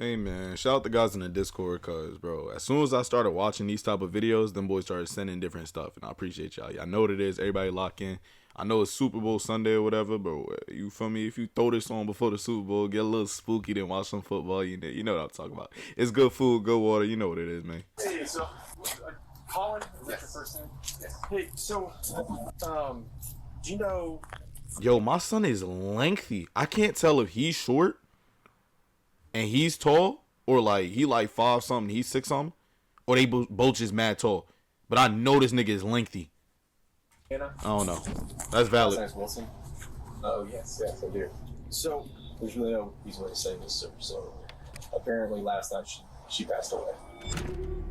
Hey man, shout out the guys in the Discord, cause bro, as soon as I started watching these type of videos, them boys started sending different stuff, and I appreciate y'all. Y'all know what it is. Everybody lock in. I know it's Super Bowl Sunday or whatever, but you feel me? If you throw this on before the Super Bowl, get a little spooky, then watch some football. You know what I'm talking about. It's good food, good water. You know what it is, man. Hey, so Colin, is that your first name? Yes. Hey, so do you know? Yo, my son is lengthy. I can't tell if he's short and he's tall, or like he like 5 something, he's 6 something, or they both just mad tall. But I know this nigga is lengthy. Anna? I don't know. That's valid. Last Wilson. Oh yes, I do. So there's really no reason why to say this, sir. So apparently last night she passed away.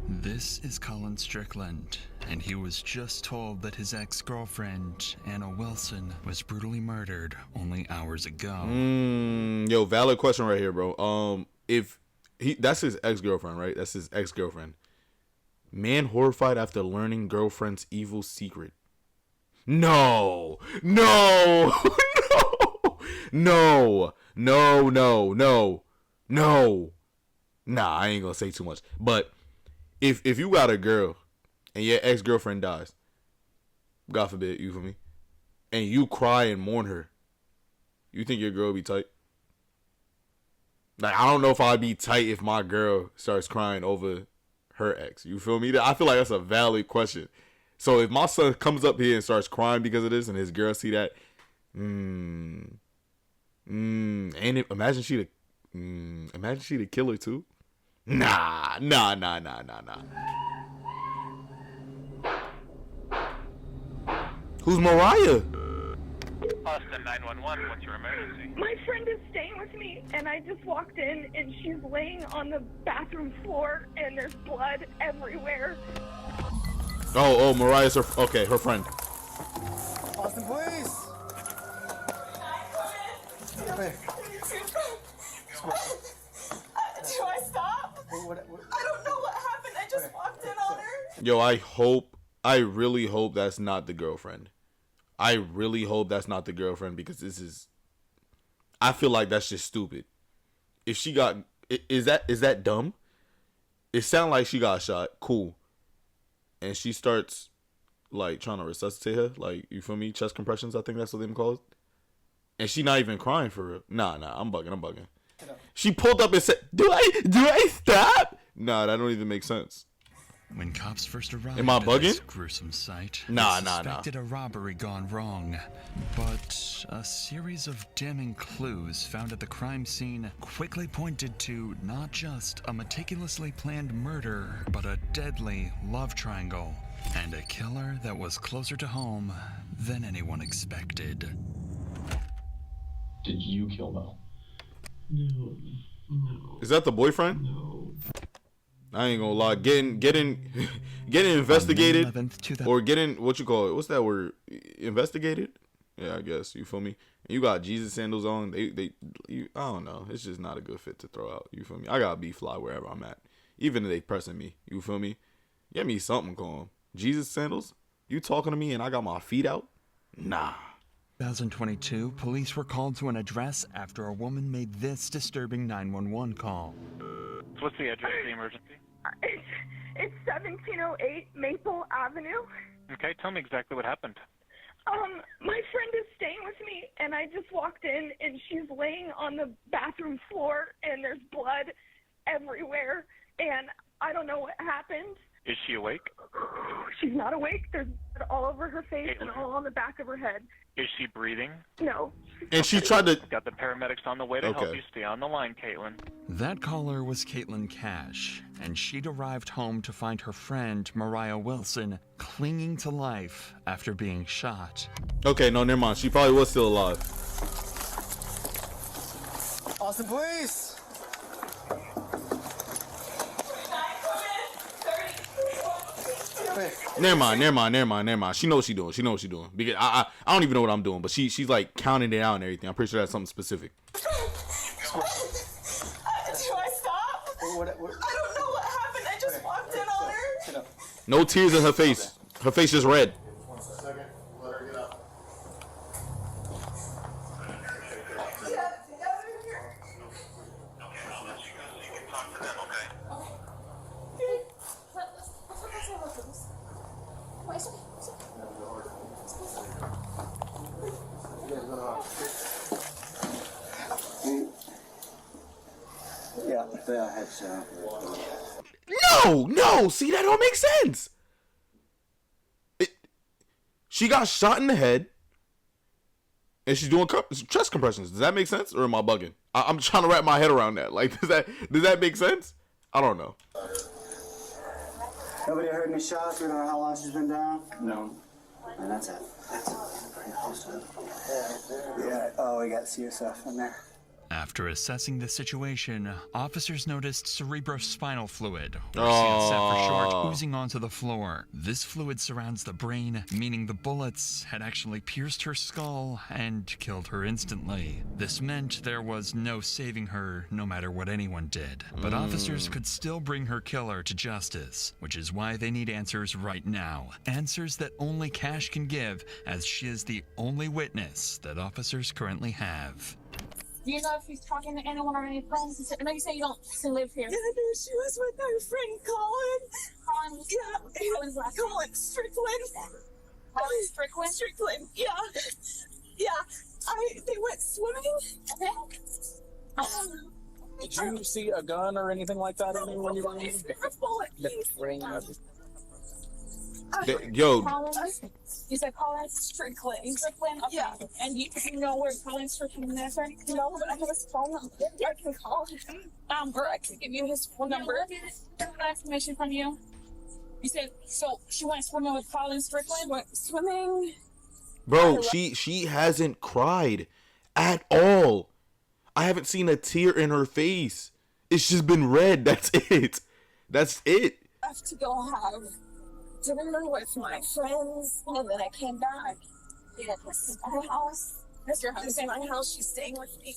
This is Colin Strickland, and he was just told that his ex-girlfriend, Anna Wilson, was brutally murdered only hours ago. Yo, valid question right here, bro. If that's his ex-girlfriend, right? That's his ex-girlfriend. Man horrified after learning girlfriend's evil secret. No, no, no, no, no, no, no. Nah, I ain't gonna say too much. But if you got a girl and your ex-girlfriend dies, God forbid, you feel me, and you cry and mourn her, you think your girl be tight? Like, I don't know if I'd be tight if my girl starts crying over her ex. You feel me? I feel like that's a valid question. So if my son comes up here and starts crying because of this, and his girl see that, and imagine she the killer too. Nah. Who's Mariah? Austin 911, what's your emergency? My friend is staying with me, and I just walked in, and she's laying on the bathroom floor, and there's blood everywhere. Oh, Mariah's her friend. Austin, please. Do I stop? I don't know what happened. I just walked in on her. Yo, I really hope that's not the girlfriend. I really hope that's not the girlfriend, because I feel like that's just stupid. If she got, is that dumb? It sounds like she got shot. Cool. And she starts like trying to resuscitate her, like, you feel me? Chest compressions, I think that's what them called. And she not even crying for real. Nah, I'm bugging. She pulled up and said, "Do I stop?" Nah, that don't even make sense. When cops first arrived Am I at bugging? this gruesome sight, Nah. they suspected a robbery gone wrong. But a series of damning clues found at the crime scene quickly pointed to not just a meticulously planned murder, but a deadly love triangle, and a killer that was closer to home than anyone expected. Did you kill Mel? No. Is that the boyfriend? No. I ain't gonna lie. Getting investigated, 11th, or getting, what you call it? What's that word? Investigated? Yeah, I guess, you feel me. And you got Jesus sandals on. I don't know. It's just not a good fit to throw out. You feel me? I gotta be fly wherever I'm at, even if they pressing me. You feel me? Get me something going. Jesus sandals? You talking to me and I got my feet out? Nah. 2022, police were called to an address after a woman made this disturbing 911 call. What's the address of the emergency? It's 1708 Maple Avenue. Okay, tell me exactly what happened. My friend is staying with me, and I just walked in, and she's laying on the bathroom floor, and there's blood everywhere, and I don't know what happened. Is she awake? She's not awake. There's blood all over her face and all on the back of her head. Is she breathing? No. And she tried to. Got the paramedics on the way to help you. Stay on the line, Caitlin. That caller was Caitlin Cash, and she'd arrived home to find her friend, Mariah Wilson, clinging to life after being shot. Okay, no, never mind. She probably was still alive. Austin, please. Never mind. She knows what she doing. Because I don't even know what I'm doing, but she's like counting it out and everything. I'm pretty sure that's something specific. Do I stop? I don't know what happened. I just walked in on her. No tears in her face. Her face is red. One second. Let her get up. No, see, that don't make sense. She got shot in the head, and she's doing chest compressions. Does that make sense, or am I bugging? I'm trying to wrap my head around that. Like, does that make sense? I don't know. Nobody heard any shots? We don't know how long she's been down? No. And that's it. Pretty close to it. Yeah. Oh, we got CSF in there. After assessing the situation, officers noticed cerebrospinal fluid, or Oh. CSF for short, oozing onto the floor. This fluid surrounds the brain, meaning the bullets had actually pierced her skull and killed her instantly. This meant there was no saving her, no matter what anyone did. But officers could still bring her killer to justice, which is why they need answers right now. Answers that only Cash can give, as she is the only witness that officers currently have. Do you know if she's talking to anyone or any friends? I know you say you don't live here. Yeah, no, she was with her friend Colin. Colin? Yeah. Colin's last name? Colin Strickland. Colin Strickland? Strickland, yeah. Yeah. They went swimming. Okay. Did you see a gun or anything like that in there when you were in? A bullet piece. Yo, Colin? You said Colin Strickland. Strickland? Okay. Yeah. And you know where Colin Strickland is, right? No, but I have his phone number. I can call him. Or I can give you his phone number. That information from you. You said, so she went swimming with Colin Strickland? Went swimming. bro, she hasn't cried at all. I haven't seen a tear in her face. It's just been red. That's it. That's it. I have to go have dinner with my friends, and then I came back. Yeah, this is my house. This is your house. This is my house. She's staying with me.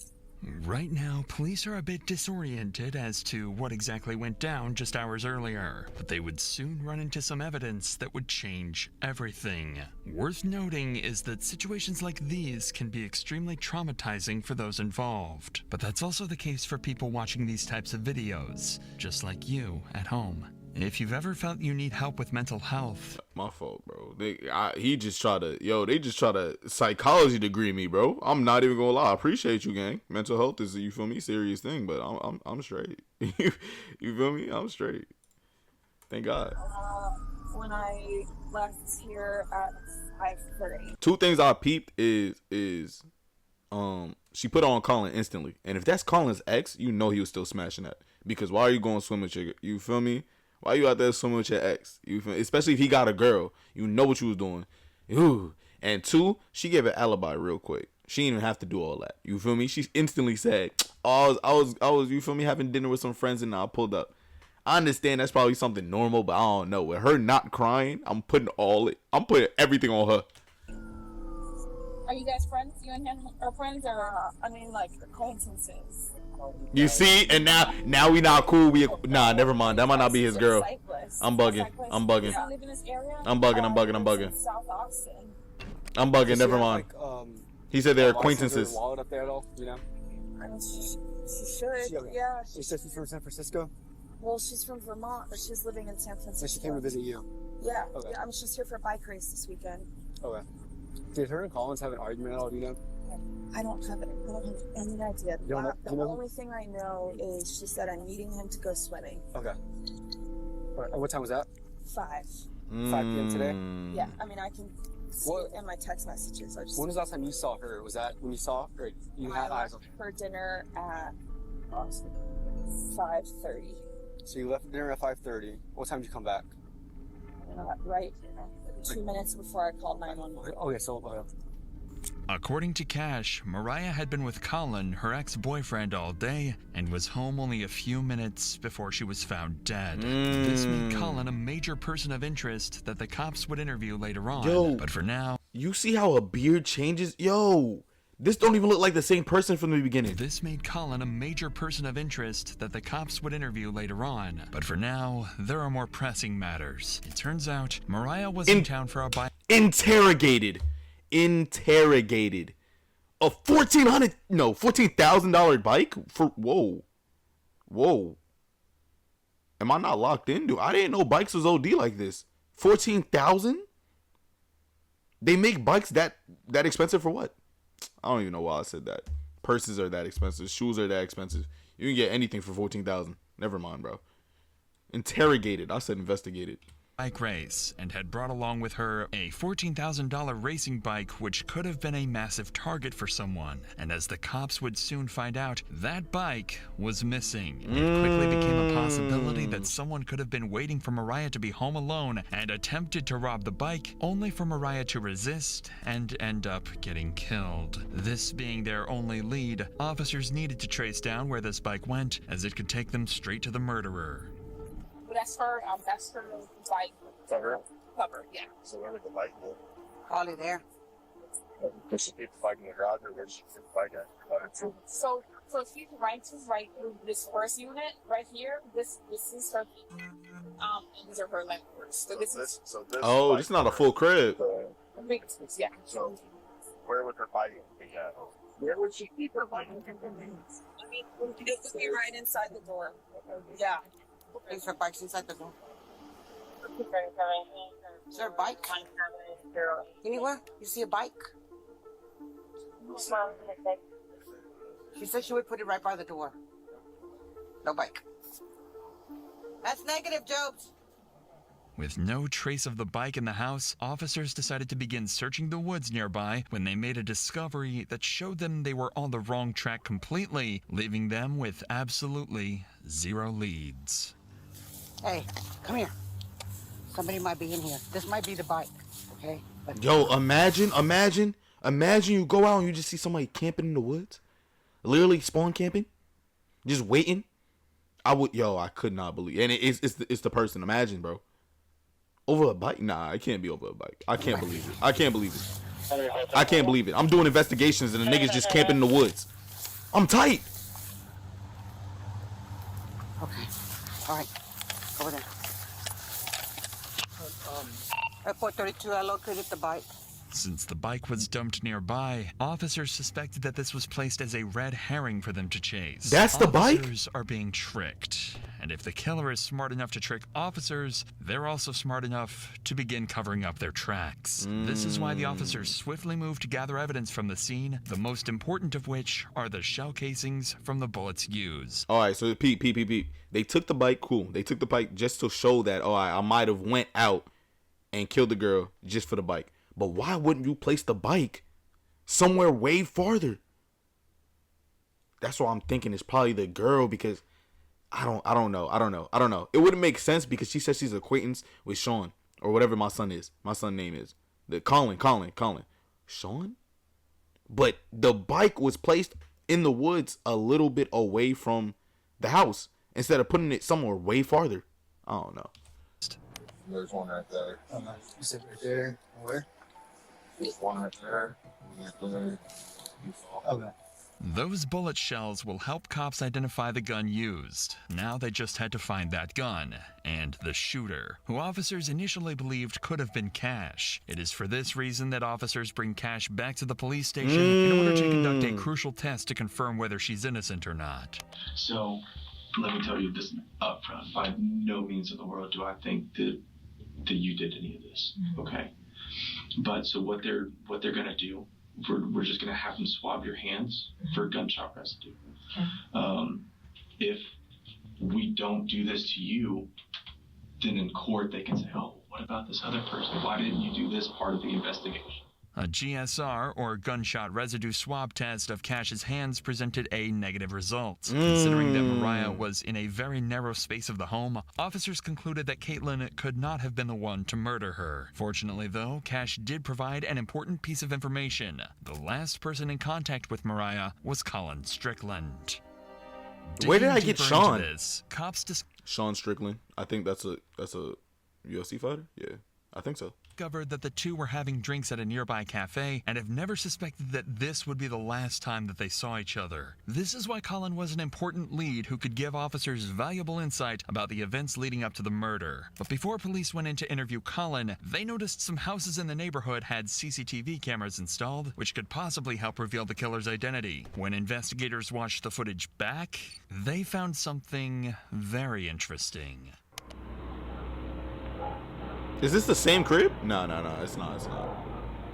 Right now, police are a bit disoriented as to what exactly went down just hours earlier, but they would soon run into some evidence that would change everything. Worth noting is that situations like these can be extremely traumatizing for those involved, but that's also the case for people watching these types of videos, just like you at home. If you've ever felt you need help with mental health, My fault, bro. They just try to psychology degree me, bro. I'm not even gonna lie. I appreciate you, gang. Mental health is, you feel me, serious thing, but I'm straight. You feel me? I'm straight. Thank God. When I left here at 5:30. Two things I peeped is she put on Colin instantly, and if that's Colin's ex, you know he was still smashing that, because why are you going swimming with your, you feel me? Why you out there swimming with your ex? You feel me? Especially if he got a girl, you know what you was doing. Ooh. And two, she gave an alibi real quick. She didn't even have to do all that. You feel me? She instantly said, "Oh, I was, you feel me, having dinner with some friends and I pulled up." I understand that's probably something normal, but I don't know. With her not crying, I'm putting everything on her. are you guys friends? You and him are friends, or? I mean, like acquaintances. You see, and now we not cool. Nah, never mind. That might not be his girl. I'm bugging. I'm bugging. You live in this area? I'm bugging. South Austin. I'm bugging. Never mind. He said they're acquaintances. Wallet up there at all, you know? I mean, she should. Okay. Yeah. She said she's from San Francisco, Well, she's from Vermont, but she's living in San Francisco. and she came to visit you. Yeah. Okay. Yeah. I'm just here for a bike race this weekend. Okay. Did her and Collins have an argument at all? Do you know? I don't have any idea. You don't know- The you know- only thing I know is she said I'm meeting him to go swimming. Okay. All right. What time was that? 5. 5 p.m. today? Yeah. I mean, I can see What- it in my text messages. I just When was the last time you saw her? Was that when you saw her? Or you had eyes on her? for dinner at 5:30. So you left dinner at 5:30. What time did you come back? Right 2 minutes before I called 911. Okay, so According to Cash, Mariah had been with Colin, her ex-boyfriend, all day and was home only a few minutes before she was found dead. This made Colin a major person of interest that the cops would interview later on. Yo. But for now, You see how a beard changes? Yo, this don't even look like the same person from the beginning. this made Colin a major person of interest that the cops would interview later on. But for now, there are more pressing matters. It turns out Mariah was in town for a bike. Interrogated. A $14,000 bike for whoa. Am I not locked in? Dude, I didn't know bikes was OD like this. 14,000? They make bikes that expensive for what? I don't even know why I said that. purses are that expensive. Shoes are that expensive. You can get anything for $14,000. Never mind, bro. Interrogated. I said investigated. Bike race and had brought along with her a $14,000 racing bike, which could have been a massive target for someone. And as the cops would soon find out, that bike was missing. It quickly became a possibility that someone could have been waiting for Mariah to be home alone and attempted to rob the bike, only for Mariah to resist and end up getting killed. This being their only lead, officers needed to trace down where this bike went, as it could take them straight to the murderer. That's her bike cover, yeah. So where did the bike go? Probably there. Does she keep the bike in the garage, or where did she keep the bike at? So if you right through this first unit right here, this is her and these are her leftovers. So this is Oh, this is not a full crib. a big yeah. So where would her bike be at? Where would she keep her bike? I mean, it would be right inside the door. Yeah. Is her bike's inside the door? Is there a bike? Anywhere? You see a bike? She said she would put it right by the door. No bike. That's negative, Jobs. With no trace of the bike in the house, officers decided to begin searching the woods nearby when they made a discovery that showed them they were on the wrong track completely, leaving them with absolutely zero leads. Hey, come here. Somebody might be in here. This might be the bike, okay? But Yo, imagine you go out and you just see somebody camping in the woods. Literally spawn camping. Just waiting. I could not believe. And it's the person. Imagine, bro. Over a bike? Nah, it can't be over a bike. I can't believe it. I can't believe it. I'm doing investigations and the niggas just camping in the woods. I'm tight. okay. All right. Over there. Airport 32, I located the bike. Since the bike was dumped nearby, officers suspected that this was placed as a red herring for them to chase. That's the bike? Officers are being tricked. And if the killer is smart enough to trick officers, they're also smart enough to begin covering up their tracks. This is why the officers swiftly moved to gather evidence from the scene, the most important of which are the shell casings from the bullets used. All right, so Pete. They took the bike, cool. They took the bike just to show that, I might have went out and killed the girl just for the bike. But why wouldn't you place the bike somewhere way farther? That's why I'm thinking it's probably the girl, because I don't know. It wouldn't make sense because she said she's an acquaintance with Sean or whatever my son name is. The Colin. Sean? But the bike was placed in the woods a little bit away from the house instead of putting it somewhere way farther. I don't know. There's one right there. Oh, nice. You said right there. Where? There's one right there. Okay. Those bullet shells will help cops identify the gun used. Now they just had to find that gun and the shooter, who officers initially believed could have been Cash. It is for this reason that officers bring Cash back to the police station in order to conduct a crucial test to confirm whether she's innocent or not. So, let me tell you this up front. By no means in the world do I think that you did any of this. Okay? But so what they're gonna do, we're just gonna have them swab your hands for gunshot residue. If we don't do this to you, then in court they can say, oh, what about this other person? Why didn't you do this part of the investigation? A GSR, or gunshot residue swab test of Cash's hands, presented a negative result. Considering that Mariah was in a very narrow space of the home, officers concluded that Caitlin could not have been the one to murder her. Fortunately, though, Cash did provide an important piece of information. The last person in contact with Mariah was Colin Strickland. Where did I get Sean? Sean Strickland. I think that's a UFC fighter. Yeah, I think so. Discovered that the two were having drinks at a nearby cafe and have never suspected that this would be the last time that they saw each other. This is why Colin was an important lead who could give officers valuable insight about the events leading up to the murder. But before police went in to interview Colin, they noticed some houses in the neighborhood had CCTV cameras installed, which could possibly help reveal the killer's identity. When investigators watched the footage back, they found something very interesting. Is this the same crib? No, it's not.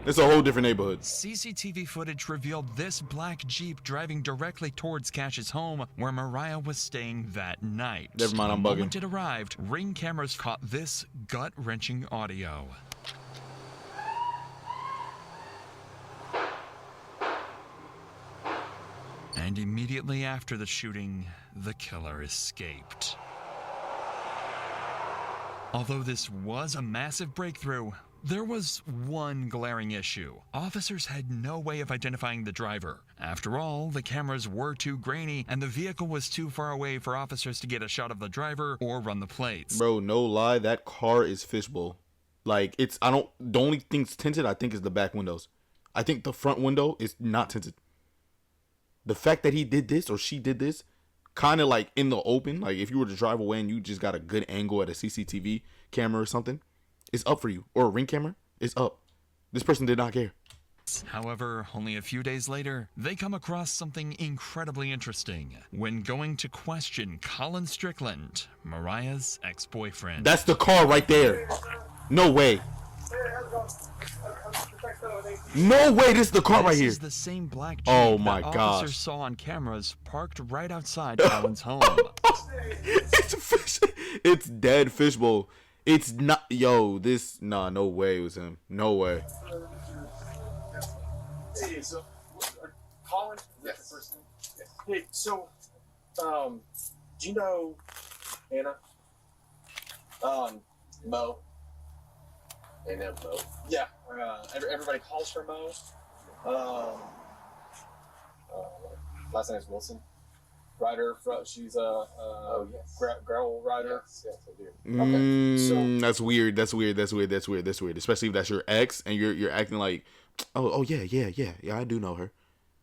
It's a whole different neighborhood. CCTV footage revealed this black Jeep driving directly towards Cash's home where Mariah was staying that night. Never mind, I'm The bugging. moment it arrived, Ring cameras caught this gut-wrenching audio. And immediately after the shooting, the killer escaped. Although this was a massive breakthrough, there was one glaring issue. Officers had no way of identifying the driver. After all, the cameras were too grainy and the vehicle was too far away for officers to get a shot of the driver or run the plates. Bro, no lie, that car is fishbowl. Like, the only thing's tinted, I think, is the back windows. I think the front window is not tinted. The fact that he did this or she did this, kind of like in the open, like if you were to drive away and you just got a good angle at a CCTV camera or something, it's up for you. Or a Ring camera, it's up. This person did not care. However, only a few days later, they come across something incredibly interesting when going to question Colin Strickland, Mariah's ex-boyfriend. That's the car right there. No way. No way, this is the car right here. This is the same black Jeep Oh my that gosh. officers saw on cameras parked right outside Colin's home. It's dead fishbowl. It's not, yo, no way it was him. No way. Hey, so Colin? Yes. The first name? Yes. Hey, so do you know Anna? Mo. And then Mo. Yeah. Everybody calls her Mo. Last name is Wilson. Rider. She's a gravel rider. Yes, I do. Okay. So That's weird. Especially if that's your ex and you're acting like, oh yeah, I do know her.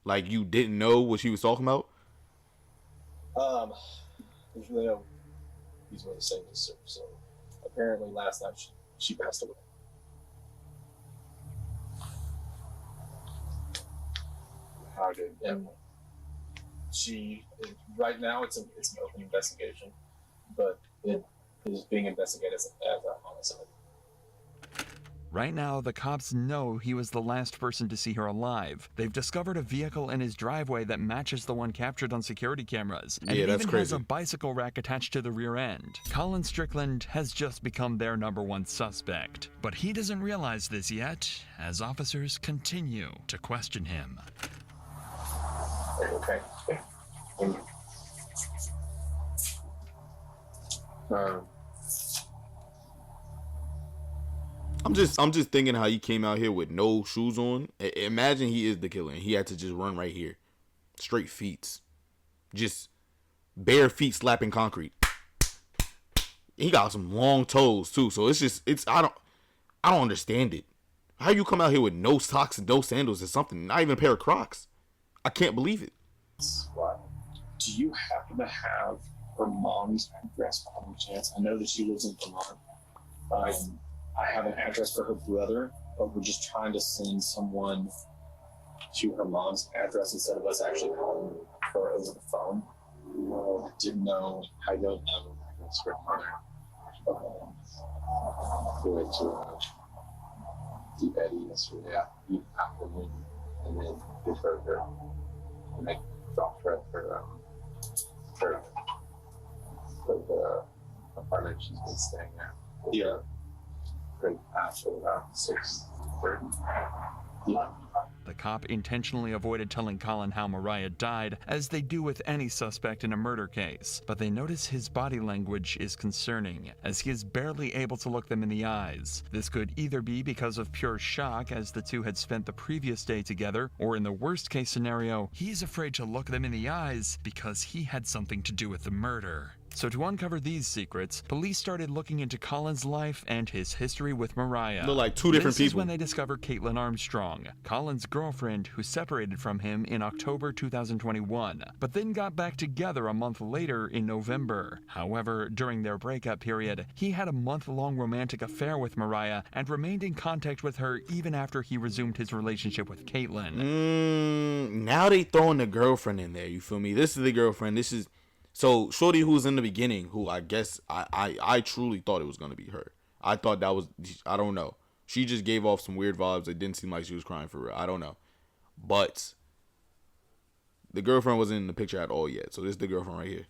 Like you didn't know what she was talking about. there's really no easy way to say this, sir. So apparently last night she passed away. How did? Yeah. Right now it's an open investigation, but it is being investigated as a homicide. Right now, the cops know he was the last person to see her alive. They've discovered a vehicle in his driveway that matches the one captured on security cameras. And Yeah, it that's even crazy. has a bicycle rack attached to the rear end. Colin Strickland has just become their #1 suspect. But he doesn't realize this yet, as officers continue to question him. Okay. I'm just thinking how he came out here with no shoes on. Imagine he is the killer and he had to just run right here. Straight feet. Just bare feet slapping concrete. He got some long toes too. So I don't understand it. How you come out here with no socks and no sandals or something? Not even a pair of Crocs. I can't believe it. Wow. Do you happen to have her mom's address by any chance? I know that she lives in Vermont. I have an address for her brother, but we're just trying to send someone to her mom's address instead of us actually calling her over the phone. I didn't know. I don't have an address for her mother. We went to Deep Eddy yesterday afternoon, and then deferred her, and I dropped her at her the apartment she's been staying at. Yeah. Right after about 6:30. Yeah. The cop intentionally avoided telling Colin how Mariah died, as they do with any suspect in a murder case. But they notice his body language is concerning, as he is barely able to look them in the eyes. This could either be because of pure shock, as the two had spent the previous day together, or in the worst case scenario, he's afraid to look them in the eyes because he had something to do with the murder. So to uncover these secrets, police started looking into Colin's life and his history with Mariah. They're like two different This is people. when they discover Caitlin Armstrong, Colin's girlfriend who separated from him in October 2021, but then got back together a month later in November. However, during their breakup period, he had a month-long romantic affair with Mariah and remained in contact with her even after he resumed his relationship with Caitlin. Now they throwing the girlfriend in there, you feel me? This is the girlfriend. This is... So, Shorty, who was in the beginning, who I guess I truly thought it was going to be her. I thought that was... I don't know. She just gave off some weird vibes. It didn't seem like she was crying for real. I don't know. But the girlfriend wasn't in the picture at all yet. So this is the girlfriend right here.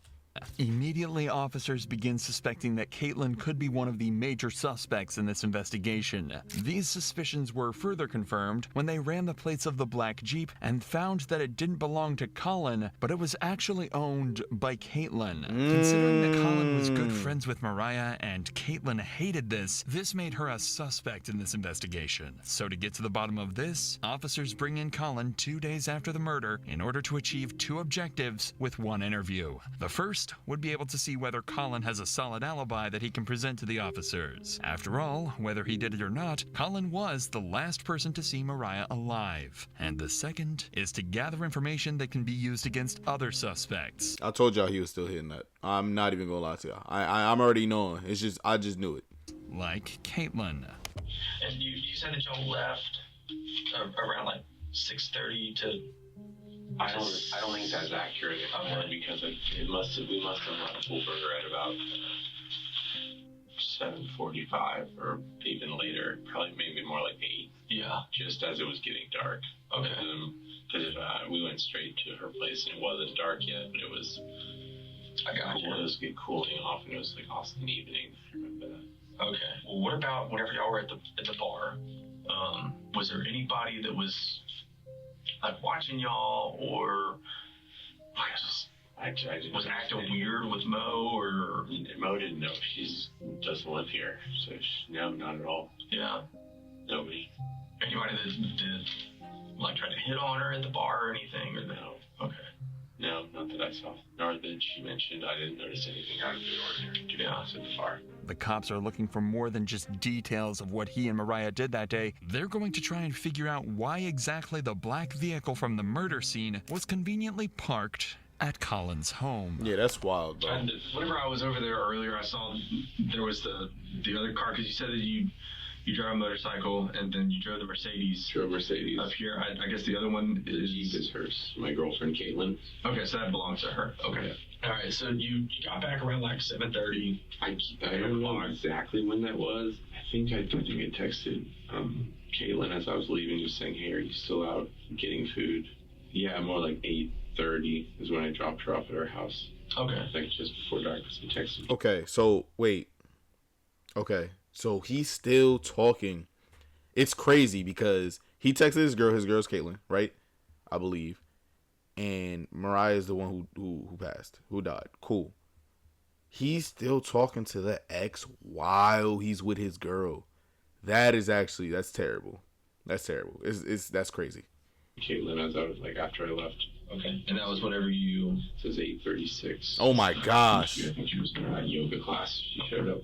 Immediately, officers begin suspecting that Caitlin could be one of the major suspects in this investigation. These suspicions were further confirmed when they ran the plates of the black Jeep and found that it didn't belong to Colin, but it was actually owned by Caitlin. Considering that Colin was good friends with Mariah and Caitlin hated this made her a suspect in this investigation. So to get to the bottom of this, officers bring in Colin 2 days after the murder in order to achieve 2 objectives with 1 interview. The first would be able to see whether Colin has a solid alibi that he can present to the officers. After all, whether he did it or not, Colin was the last person to see Mariah alive. And the second is to gather information that can be used against other suspects. I told y'all he was still hitting that. I'm not even gonna lie to y'all. I'm already knowing. It's just, I just knew it. Like Caitlin. And you said that y'all left around like 6:30 to. I don't think that's accurate because we must have left Wolberger at about 7:45 or even later, probably maybe more like 8. Yeah. Just as it was getting dark. Okay. Because we went straight to her place and it wasn't dark yet, but it was. I got you. It was cooling off and it was like awesome evening. I remember that. Okay. Well, what about whenever y'all were at the bar? Was there anybody that was like watching y'all, or was acting weird with Mo, or Mo didn't know she doesn't live here, so no, not at all. Yeah, nobody. Anybody that did like try to hit on her at the bar or anything, or no? Okay. No, not that I saw. Nor that she mentioned. I didn't notice anything out of the ordinary, to be honest, at the bar. The cops are looking for more than just details of what he and Mariah did that day. They're going to try and figure out why exactly the black vehicle from the murder scene was conveniently parked at Colin's home. Yeah, that's wild, bro. And whenever I was over there earlier, I saw there was the other car, because you said that you drive a motorcycle and then you drove the Mercedes. Drove Mercedes. Up here. I guess the other one is hers. My girlfriend, Caitlin. Okay, so that belongs to her. Okay. Yeah. All right, so you got back around like 7:30. I don't know exactly when that was. I think I texted Caitlin as I was leaving, just saying, "Hey, are you still out getting food?" Yeah, more like 8:30 is when I dropped her off at her house. Okay. I think just before dark, so I texted. Okay, so wait. Okay, so he's still talking. It's crazy because he texted his girl's Caitlin, right? I believe. And Mariah is the one who passed, who died. Cool. He's still talking to the ex while he's with his girl. That's terrible. That's terrible. That's crazy. Caitlin, as I was like after I left. Okay. And that was whenever you. It says 8:36. Oh my gosh. I think she was in her yoga class. She showed up.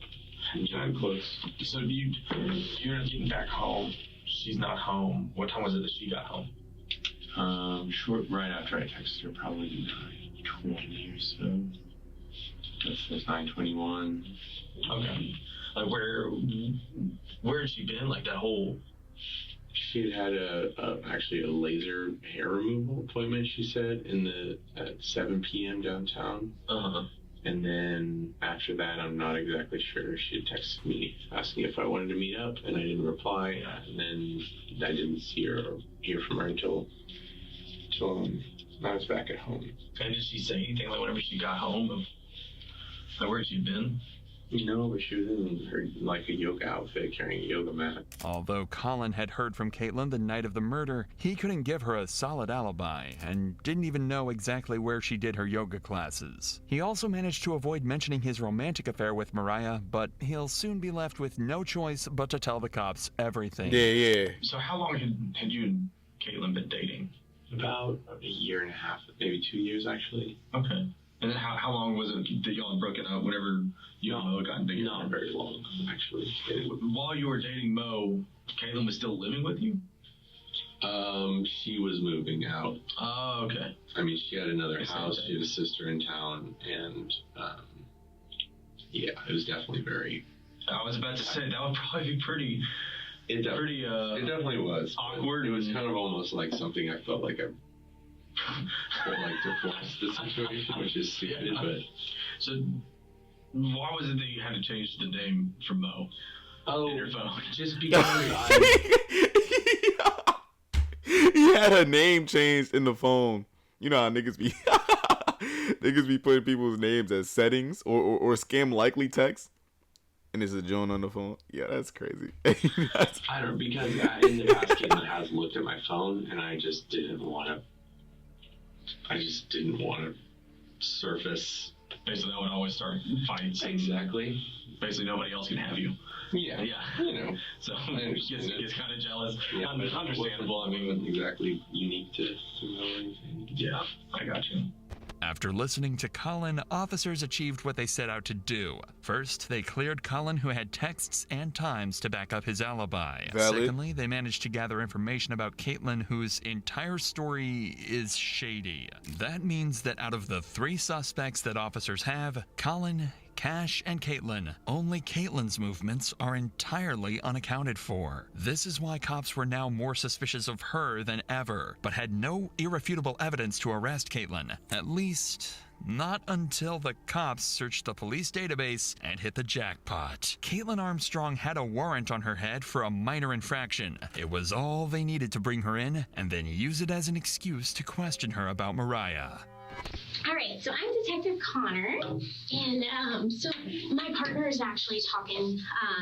Time close. So you're getting back home. She's not home. What time was it that she got home? Short right after I texted her, probably 9:20 or so. That's 9:21. Okay. Like where had she been? Like that whole. She had actually a laser hair removal appointment. She said at 7 p.m. downtown. And then after that, I'm not exactly sure. She had texted me asking if I wanted to meet up, and I didn't reply. And then I didn't see her or hear from her until I was back at home. And did she say anything like whenever she got home? Like where she'd been? No, but she was in her like a yoga outfit, carrying a yoga mat. Although Colin had heard from Caitlin the night of the murder, he couldn't give her a solid alibi and didn't even know exactly where she did her yoga classes. He also managed to avoid mentioning his romantic affair with Mariah, but he'll soon be left with no choice but to tell the cops everything. Yeah. So how long had you and Caitlin been dating? About a year and a half, maybe 2 years actually. Okay. And then how long was it that y'all had broken up whenever you and Mo got dated? Not very long, actually. While you were dating Mo, Caitlin was still living with you? She was moving out. Oh, okay. I mean, she had another house. She had a sister in town, and yeah, it was definitely very. I was about to say that would probably be pretty. It definitely was awkward. It was kind of almost like something I felt like I would like to force the situation, which is stupid. But so, why was it that you had to change the name from Mo? Oh, in your phone. Just because He had her name changed in the phone. You know how niggas be niggas be putting people's names as settings or scam likely text. And it's a Joan on the phone. Yeah, that's crazy. I don't, because in the past, Caitlin has looked at my phone, and I just didn't want to surface. Basically, that would always start fights. Exactly. Basically, nobody else can have you. Yeah. You know. So he gets kind of jealous. Yeah, Understandable. I mean, wasn't exactly unique to know anything. Yeah, I got you. After listening to Colin, officers achieved what they set out to do. First, they cleared Colin, who had texts and times to back up his alibi. Valid. Secondly, they managed to gather information about Caitlin, whose entire story is shady. That means that out of the 3 suspects that officers have, Colin, Cash, and Caitlin, only Caitlin's movements are entirely unaccounted for. This is why cops were now more suspicious of her than ever, but had no irrefutable evidence to arrest Caitlin. At least, not until the cops searched the police database and hit the jackpot. Caitlin Armstrong had a warrant on her head for a minor infraction. It was all they needed to bring her in and then use it as an excuse to question her about Mariah. Alright, so I'm Detective Connor, and so my partner is actually talking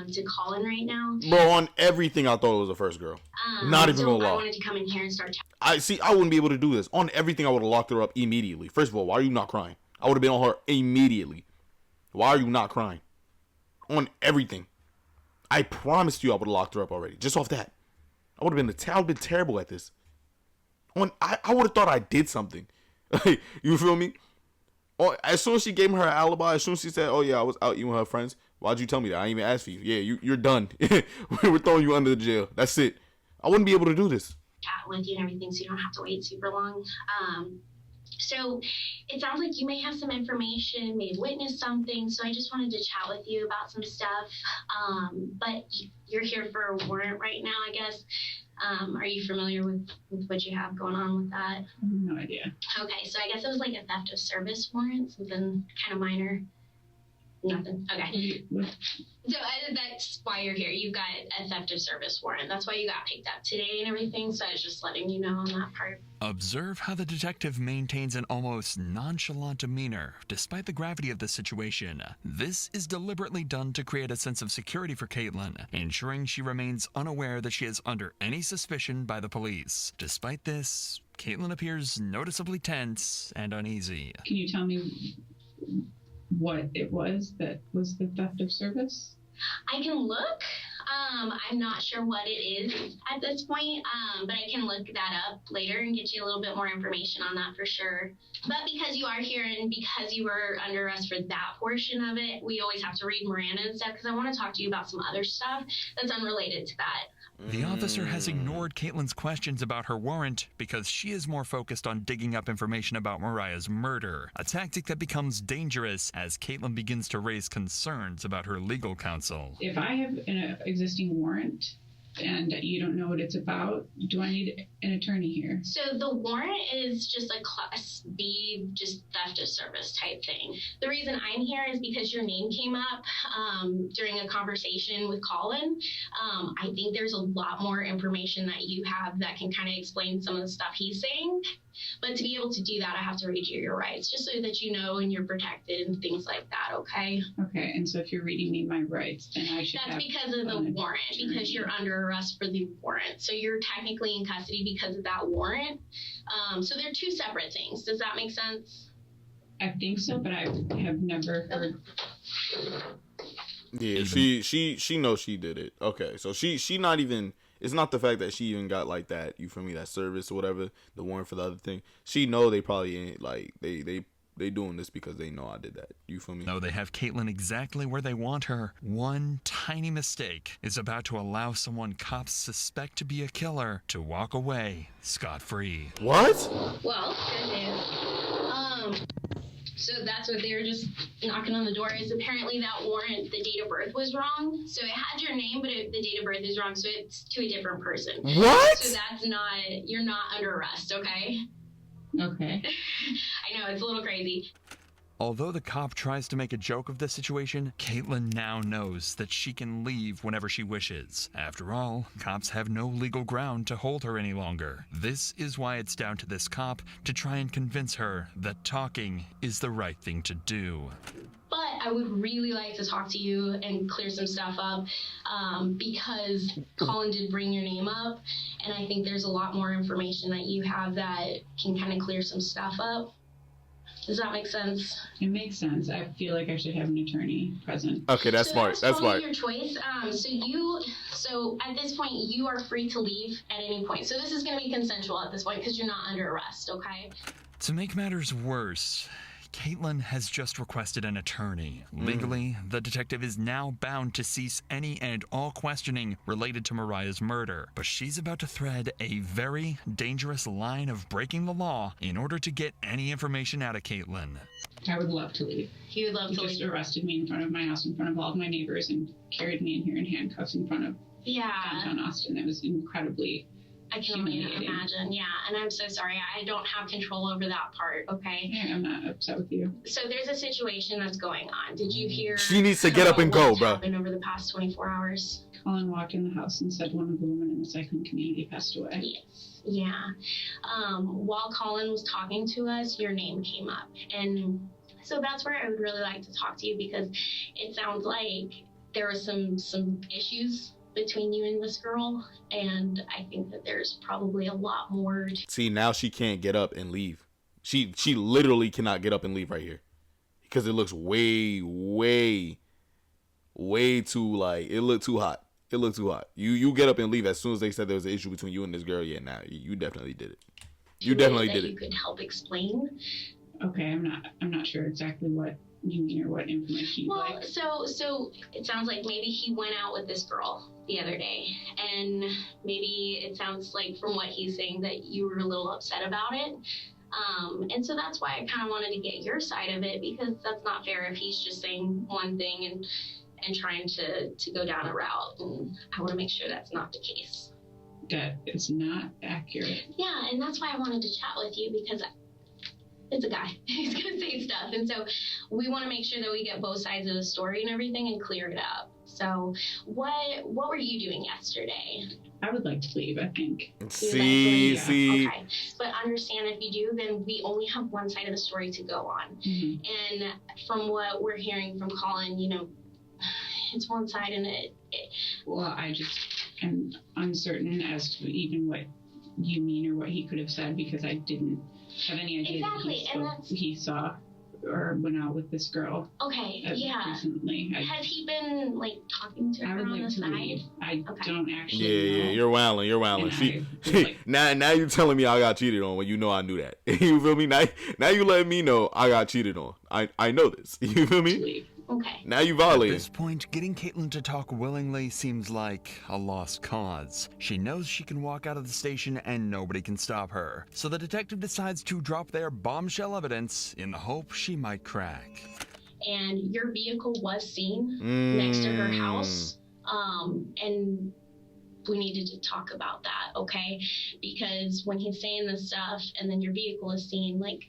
to Colin right now. Bro, on everything I thought it was the first girl. Not even gonna lie. I wanted to come in here and start I wouldn't be able to do this. On everything I would have locked her up immediately. First of all, why are you not crying? I would have been on her immediately. Why are you not crying? On everything. I promised you I would have locked her up already. Just off that. I would have been terrible at this. I would have thought I did something. You feel me? Oh, as soon as she gave me her alibi, as soon as she said, "Oh yeah, I was out eating with her friends," why'd you tell me that? I didn't even ask for you. Yeah, you're done. We're throwing you under the jail. That's it. I wouldn't be able to do this. Chat with you and everything, so you don't have to wait super long. So it sounds like you may have some information, may have witnessed something. So I just wanted to chat with you about some stuff. But you're here for a warrant right now, I guess. Are you familiar with what you have going on with that? No idea. Okay, so I guess it was like a theft of service warrant, something kind of minor. Nothing. Okay. So that's why you're here. You've got a theft of service warrant. That's why you got picked up today and everything. So I was just letting you know on that part. Observe how the detective maintains an almost nonchalant demeanor, despite the gravity of the situation. This is deliberately done to create a sense of security for Caitlin, ensuring she remains unaware that she is under any suspicion by the police. Despite this, Caitlin appears noticeably tense and uneasy. Can you tell me what it was that was the theft of service? I can look. I'm not sure what it is at this point, but I can look that up later and get you a little bit more information on that for sure. But because you are here and because you were under arrest for that portion of it, we always have to read Miranda and stuff because I want to talk to you about some other stuff that's unrelated to that. The officer has ignored Caitlin's questions about her warrant because she is more focused on digging up information about Mariah's murder, a tactic that becomes dangerous as Caitlin begins to raise concerns about her legal counsel. If I have an existing warrant and you don't know what it's about, do I need an attorney here? So the warrant is just a Class B, just theft of service type thing. The reason I'm here is because your name came up during a conversation with Colin. I think there's a lot more information that you have that can kind of explain some of the stuff he's saying. But to be able to do that, I have to read you your rights, just so that you know and you're protected and things like that, okay? Okay, and so if you're reading me my rights, then I should That's because of the warrant, because you're under arrest for the warrant. So you're technically in custody because of that warrant. So they're two separate things. Does that make sense? I think so, but I have never heard. Yeah, she knows she did it. Okay, so she not even. It's not the fact that she even got like that. You feel me? That service or whatever. The warrant for the other thing. She know they probably ain't like they doing this because they know I did that. You feel me? No, they have Caitlin exactly where they want her. One tiny mistake is about to allow someone cops suspect to be a killer to walk away scot-free. What? Well, good news. So that's what they were just knocking on the door is apparently that warrant, the date of birth was wrong. So it had your name, but the date of birth is wrong. So it's to a different person. What? So that's not, you're not under arrest, okay? Okay. I know, it's a little crazy. Although the cop tries to make a joke of the situation, Caitlin now knows that she can leave whenever she wishes. After all, cops have no legal ground to hold her any longer. This is why it's down to this cop to try and convince her that talking is the right thing to do. But I would really like to talk to you and clear some stuff up because Colin did bring your name up, and I think there's a lot more information that you have that can kind of clear some stuff up. Does that make sense? It makes sense. I feel like I should have an attorney present. Okay, that's smart. That's smart. Your choice. So at this point, you are free to leave at any point. So this is going to be consensual at this point because you're not under arrest, okay? To make matters worse, Caitlin has just requested an attorney. Legally, the detective is now bound to cease any and all questioning related to Mariah's murder. But she's about to thread a very dangerous line of breaking the law in order to get any information out of Caitlin. I would love to leave. He would love to leave. He just arrested me in front of my house, in front of all of my neighbors, and carried me in here in handcuffs in front of downtown Austin. It was incredibly I can only imagine, yeah. And I'm so sorry. I don't have control over that part, okay? Yeah, I'm not upset with you. So there's a situation that's going on. Did you hear? She needs to get up and go, bro. What happened over the past 24 hours? Colin walked in the house and said one of the women in the cycling community passed away. Yes. Yeah. While Colin was talking to us, your name came up. And so that's where I would really like to talk to you because it sounds like there were some issues between you and this girl, and I think that there's probably a lot more. See, now she can't get up and leave. She literally cannot get up and leave right here because it looks way too like it looked too hot. It looked too hot. You get up and leave as soon as they said there was an issue between you and this girl. Yeah, nah, you definitely did it. You definitely did it. You could help explain. Okay, I'm not sure exactly what you mean or what information you'd like. So it sounds like maybe he went out with this girl the other day, and maybe it sounds like from what he's saying that you were a little upset about it. And so that's why I kind of wanted to get your side of it because that's not fair if he's just saying one thing and trying to go down a route, and I want to make sure that's not the case. That is not accurate. Yeah, and that's why I wanted to chat with you because it's a guy. He's going to say stuff. And so we want to make sure that we get both sides of the story and everything and clear it up. So what were you doing yesterday? I would like to leave, I think. See. Okay. But understand if you do, then we only have one side of the story to go on. Mm-hmm. And from what we're hearing from Colin, you know, it's one side and Well, I just am uncertain as to even what you mean or what he could have said because I didn't have any idea that he saw or went out with this girl. Okay, yeah. Recently. Has he been like talking to her on the side? I don't actually know. Yeah, you're wilding. Now you're telling me I got cheated on when you know I knew that. You feel me? Now you letting me know I got cheated on. I know this. You feel me? Okay. Now you violated. At this point, getting Caitlin to talk willingly seems like a lost cause. She knows she can walk out of the station and nobody can stop her. So the detective decides to drop their bombshell evidence in the hope she might crack. And your vehicle was seen next to her house. And we needed to talk about that, okay? Because when he's saying this stuff and then your vehicle is seen, like,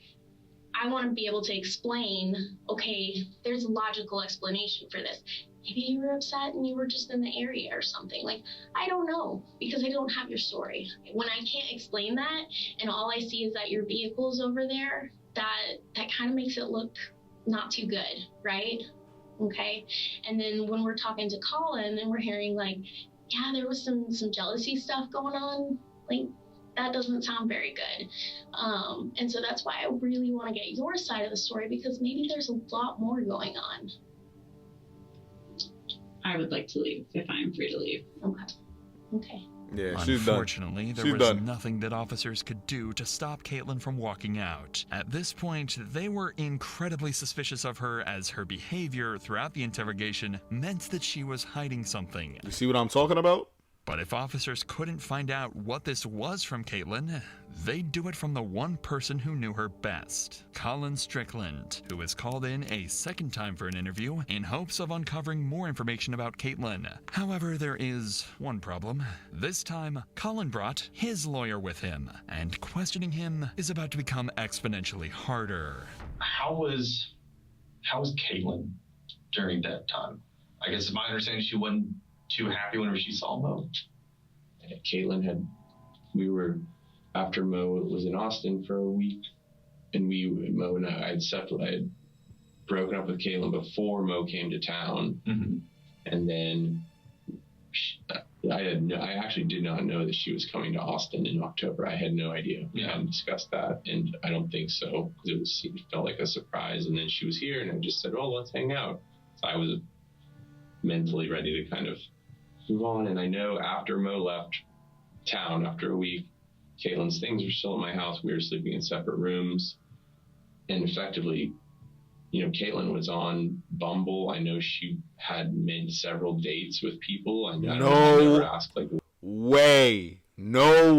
I want to be able to explain, okay, there's a logical explanation for this. Maybe you were upset and you were just in the area or something. Like, I don't know because I don't have your story. When I can't explain that and all I see is that your vehicle's over there, that kind of makes it look not too good, right? Okay. And then when we're talking to Colin and we're hearing like, yeah, there was some jealousy stuff going on, like, that doesn't sound very good. And so that's why I really want to get your side of the story because maybe there's a lot more going on. I would like to leave if I am free to leave. Okay. Yeah, she's done. Unfortunately, there was nothing that officers could do to stop Caitlin from walking out. At this point, they were incredibly suspicious of her as her behavior throughout the interrogation meant that she was hiding something. You see what I'm talking about? But if officers couldn't find out what this was from Caitlin, they'd do it from the one person who knew her best, Colin Strickland, who was called in a second time for an interview in hopes of uncovering more information about Caitlin. However, there is one problem. This time, Colin brought his lawyer with him, and questioning him is about to become exponentially harder. How was How was Caitlin during that time? I guess it's my understanding she wasn't too happy whenever she saw Mo. Caitlin after Mo was in Austin for a week, and Mo and I had broken up with Caitlin before Mo came to town, and then I actually did not know that she was coming to Austin in October. I had no idea. We hadn't discussed that, and I don't think so, because it felt like a surprise. And then she was here, and I just said, "Oh, let's hang out." So I was mentally ready to kind of move on. And I know after Mo left town after a week, Caitlin's things were still at my house. We were sleeping in separate rooms, and effectively, Caitlin was on Bumble. I know she had made several dates with people. I never asked, no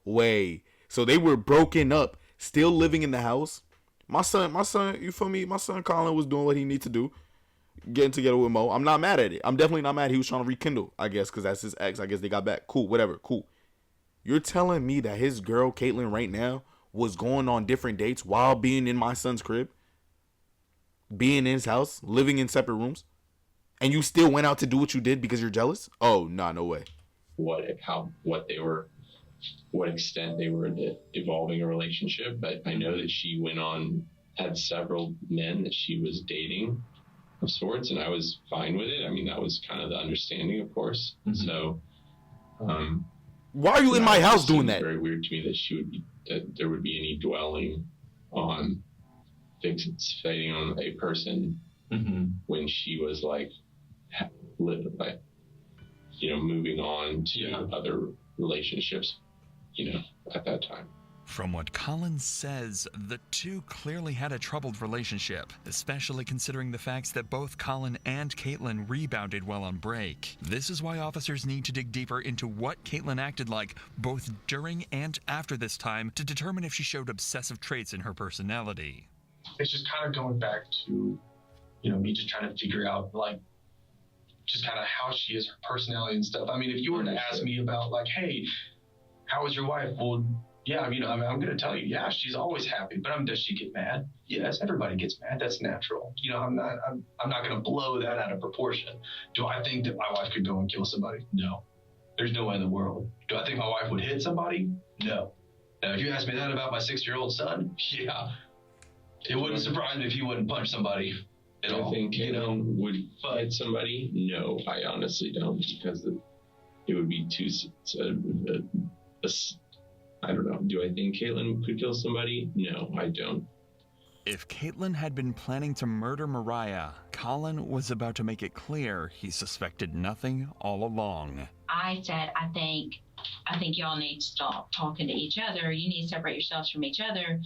way. So they were broken up, still living in the house. My son, you feel me? My son Colin was doing what he needed to do, getting together with Mo. I'm not mad at it. I'm definitely not mad. He was trying to rekindle, I guess, because that's his ex. I guess they got back. Cool, whatever, cool. You're telling me that his girl, Caitlin, right now, was going on different dates while being in my son's crib? Being in his house, living in separate rooms, and you still went out to do what you did because you're jealous? Oh, nah, no way. What extent they were evolving a relationship, but I know that she had several men that she was dating of sorts, and I was fine with it. I mean, that was kind of the understanding, of course. So, why are you in my house doing that? It's very weird to me that there would be any dwelling on fixating on a person when she was moving on to other relationships, at that time. From what Colin says, the two clearly had a troubled relationship, especially considering the facts that both Colin and Caitlin rebounded while on break. This is why officers need to dig deeper into what Caitlin acted like both during and after this time to determine if she showed obsessive traits in her personality. It's just kind of going back to, me just trying to figure out, just kind of how she is, her personality and stuff. I mean, if you were to ask me about, hey, how was your wife? Well, yeah, I'm going to tell you, yeah, she's always happy. But does she get mad? Yes, everybody gets mad. That's natural. I'm not going to blow that out of proportion. Do I think that my wife could go and kill somebody? No. There's no way in the world. Do I think my wife would hit somebody? No. Now, if you ask me that about my 6-year-old son, yeah. It wouldn't surprise me if he wouldn't punch somebody at all. I think Caitlin would hit somebody. No, I honestly don't, because it would be too. I don't know. Do I think Caitlin could kill somebody? No, I don't. If Caitlin had been planning to murder Mariah, Colin was about to make it clear he suspected nothing all along. I said, I think y'all need to stop talking to each other. You need to separate yourselves from each other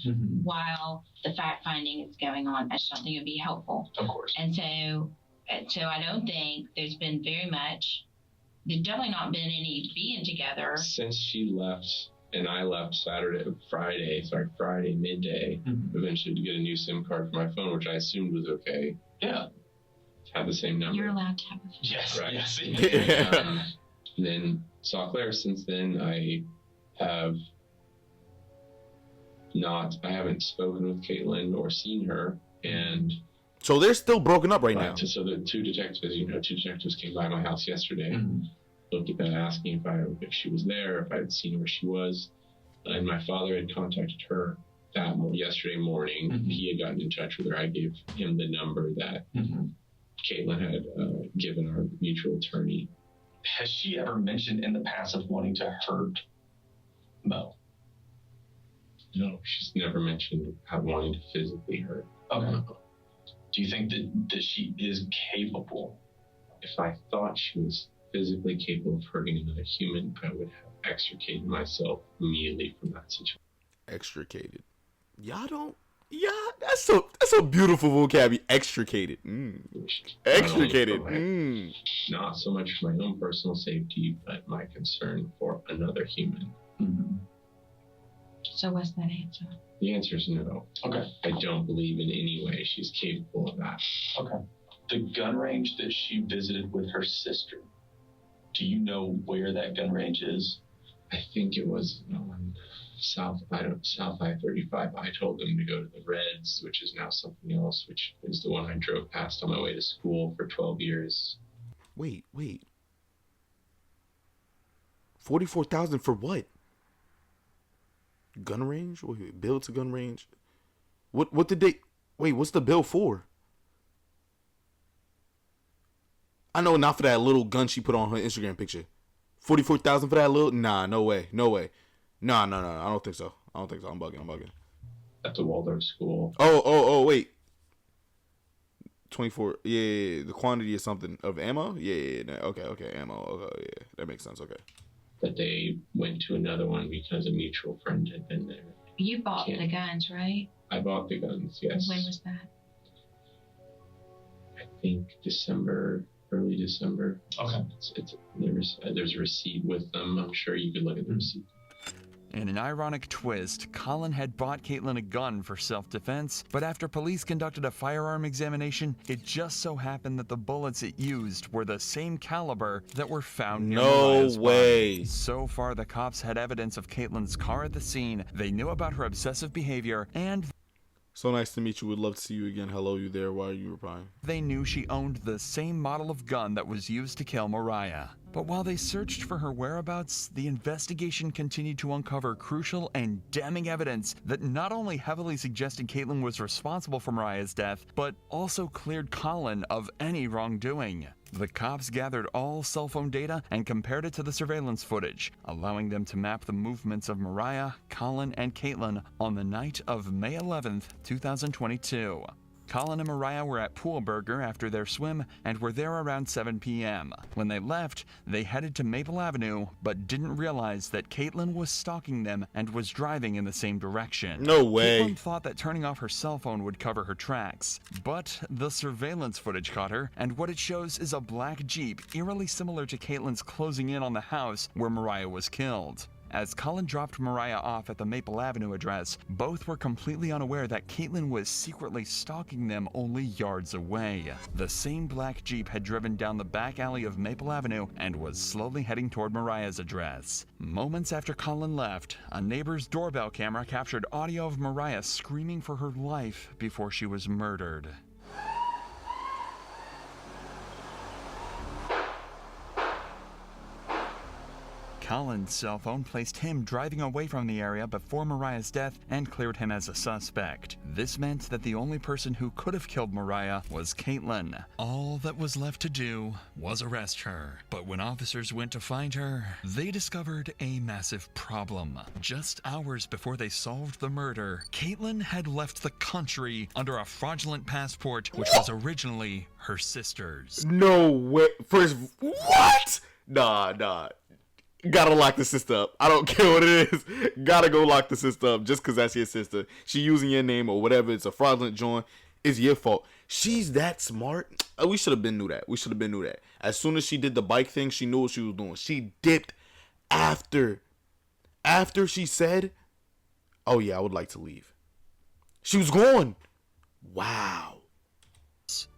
while the fact finding is going on. I just don't think it would be helpful. Of course. And so I don't think there's been very much. There's definitely not been any being together since she left. And I left Friday midday, eventually to get a new SIM card for my phone, which I assumed was okay. Yeah. Had the same number. You're allowed to have a phone. Yes, right. Yes. Then saw Claire. Since then, I haven't spoken with Caitlin or seen her. And so they're still broken up right now. So the two detectives came by my house yesterday. Asking if she was there, if I had seen where she was. And my father had contacted her yesterday morning. He had gotten in touch with her. I gave him the number that Caitlin had given our mutual attorney. Has she ever mentioned in the past of wanting to hurt Mo? No, she's never mentioned wanting to physically hurt. Okay. Do you think that she is capable? If I thought she was physically capable of hurting another human, I would have extricated myself immediately from that situation. Extricated. That's a beautiful vocabulary. Extricated. Extricated. Not so much for my own personal safety, but my concern for another human. So what's that answer? The answer is no. Okay. I don't believe in any way she's capable of that. Okay. The gun range that she visited with her sister, do you know where that gun range is? I think it was on South I-35. I told them to go to the Reds, which is now something else, which is the one I drove past on my way to school for 12 years. Wait. 44,000 for what? Gun range? Wait, bill to gun range? What did they... Wait, what's the bill for? I know not for that little gun she put on her Instagram picture. 44,000 for that little... Nah, no way. No. I don't think so. I'm bugging. At the Waldorf school. Oh, wait. 24. Yeah. The quantity is something of ammo? Yeah. Okay. Ammo. Okay, yeah. That makes sense. Okay. That they went to another one because a mutual friend had been there. You bought the guns, right? I bought the guns, yes. When was that? I think early December. Okay. There's a receipt with them. I'm sure you could look at the receipt. In an ironic twist, Colin had bought Caitlin a gun for self-defense, but after police conducted a firearm examination, it just so happened that the bullets it used were the same caliber that were found near Mariah's body. So far, the cops had evidence of Caitlin's car at the scene, they knew about her obsessive behavior, and... So nice to meet you. Would love to see you again. Hello, you there? Why are you replying? They knew she owned the same model of gun that was used to kill Mariah. But while they searched for her whereabouts, the investigation continued to uncover crucial and damning evidence that not only heavily suggested Caitlin was responsible for Mariah's death, but also cleared Colin of any wrongdoing. The cops gathered all cell phone data and compared it to the surveillance footage, allowing them to map the movements of Mariah, Colin, and Caitlin on the night of May 11th, 2022. Colin and Mariah were at Poolburger after their swim and were there around 7 p.m. When they left, they headed to Maple Avenue, but didn't realize that Caitlin was stalking them and was driving in the same direction. No way. Caitlin thought that turning off her cell phone would cover her tracks, but the surveillance footage caught her, and what it shows is a black Jeep eerily similar to Caitlin's closing in on the house where Mariah was killed. As Colin dropped Mariah off at the Maple Avenue address, both were completely unaware that Caitlin was secretly stalking them only yards away. The same black Jeep had driven down the back alley of Maple Avenue and was slowly heading toward Mariah's address. Moments after Colin left, a neighbor's doorbell camera captured audio of Mariah screaming for her life before she was murdered. Colin's cell phone placed him driving away from the area before Mariah's death and cleared him as a suspect. This meant that the only person who could have killed Mariah was Caitlin. All that was left to do was arrest her. But when officers went to find her, they discovered a massive problem. Just hours before they solved the murder, Caitlin had left the country under a fraudulent passport, which was originally her sister's. No way. First, what? Nah. Gotta lock the sister up. I don't care what it is. Gotta go lock the sister up just because that's your sister. She using your name or whatever. It's a fraudulent joint. It's your fault. She's that smart. We should have been knew that. As soon as she did the bike thing, she knew what she was doing. She dipped after she said, "Oh yeah, I would like to leave." She was gone. Wow.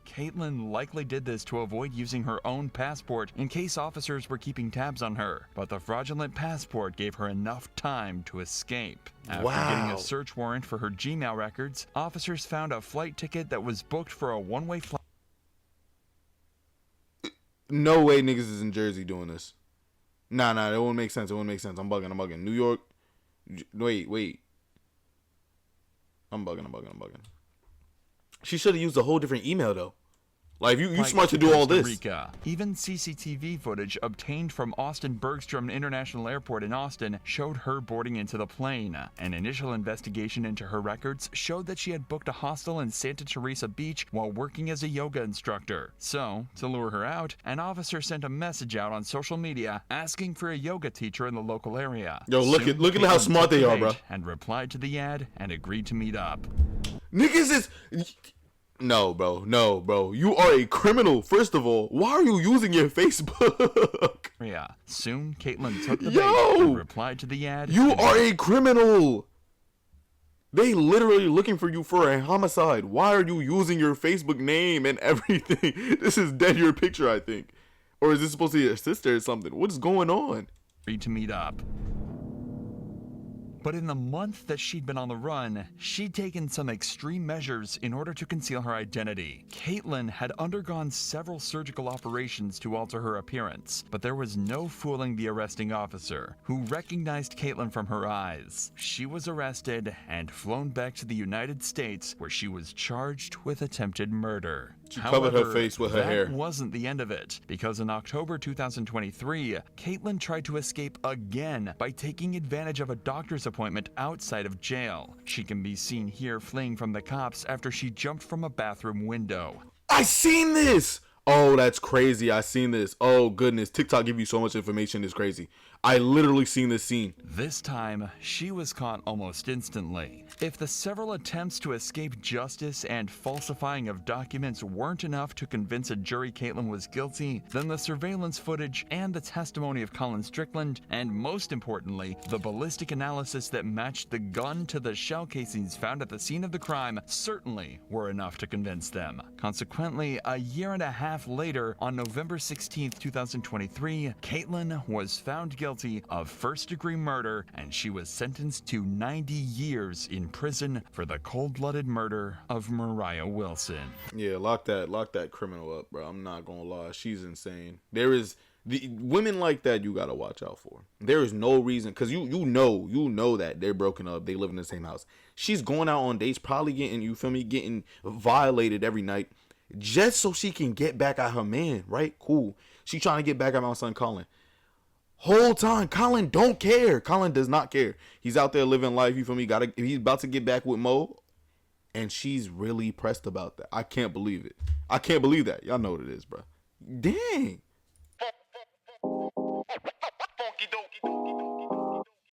Caitlin likely did this to avoid using her own passport in case officers were keeping tabs on her, but the fraudulent passport gave her enough time to escape. After getting a search warrant for her Gmail records, officers found a flight ticket that was booked for a one-way flight. No way niggas is in Jersey doing this. Nah, that won't make sense. I'm bugging. New York. Wait. I'm bugging. She should have used a whole different email though. Like, you smart to do all this. Rica. Even CCTV footage obtained from Austin Bergstrom International Airport in Austin showed her boarding into the plane. An initial investigation into her records showed that she had booked a hostel in Santa Teresa Beach while working as a yoga instructor. So, to lure her out, an officer sent a message out on social media asking for a yoga teacher in the local area. Yo, look at how smart they are, bro. And replied to the ad and agreed to meet up. Niggas is... No, bro. You are a criminal. First of all, why are you using your Facebook? Yeah. Soon, Caitlin took the bait and replied to the ad. You are a criminal. They literally looking for you for a homicide. Why are you using your Facebook name and everything? This is dead your picture, I think. Or is this supposed to be your sister or something? What is going on? Agreed to meet up. But in the month that she'd been on the run, she'd taken some extreme measures in order to conceal her identity. Caitlin had undergone several surgical operations to alter her appearance, but there was no fooling the arresting officer, who recognized Caitlin from her eyes. She was arrested and flown back to the United States, where she was charged with attempted murder. She covered her face with her hair. That wasn't the end of it, because in October 2023, Caitlin tried to escape again by taking advantage of a doctor's appointment outside of jail. She can be seen here fleeing from the cops after she jumped from a bathroom window. I seen this! Oh, that's crazy. I seen this. Oh, goodness. TikTok give you so much information. It's crazy. I literally seen this scene. This time, she was caught almost instantly. If the several attempts to escape justice and falsifying of documents weren't enough to convince a jury Caitlin was guilty, then the surveillance footage and the testimony of Colin Strickland, and most importantly, the ballistic analysis that matched the gun to the shell casings found at the scene of the crime certainly were enough to convince them. Consequently, a year and a half later, on November 16, 2023, Caitlin was found guilty of first-degree murder, and she was sentenced to 90 years in prison for the cold-blooded murder of Mariah Wilson. Yeah, lock that criminal up, bro. I'm not gonna lie, she's insane. There is the women like that you gotta watch out for. There is no reason, because you know that they're broken up, they live in the same house. She's going out on dates, probably getting violated every night, just so she can get back at her man, right? Cool. She trying to get back at my son Colin. Whole time, Colin don't care. Colin does not care. He's out there living life, you feel me? He's about to get back with Mo, and she's really pressed about that. I can't believe it. I can't believe that. Y'all know what it is, bro. Dang.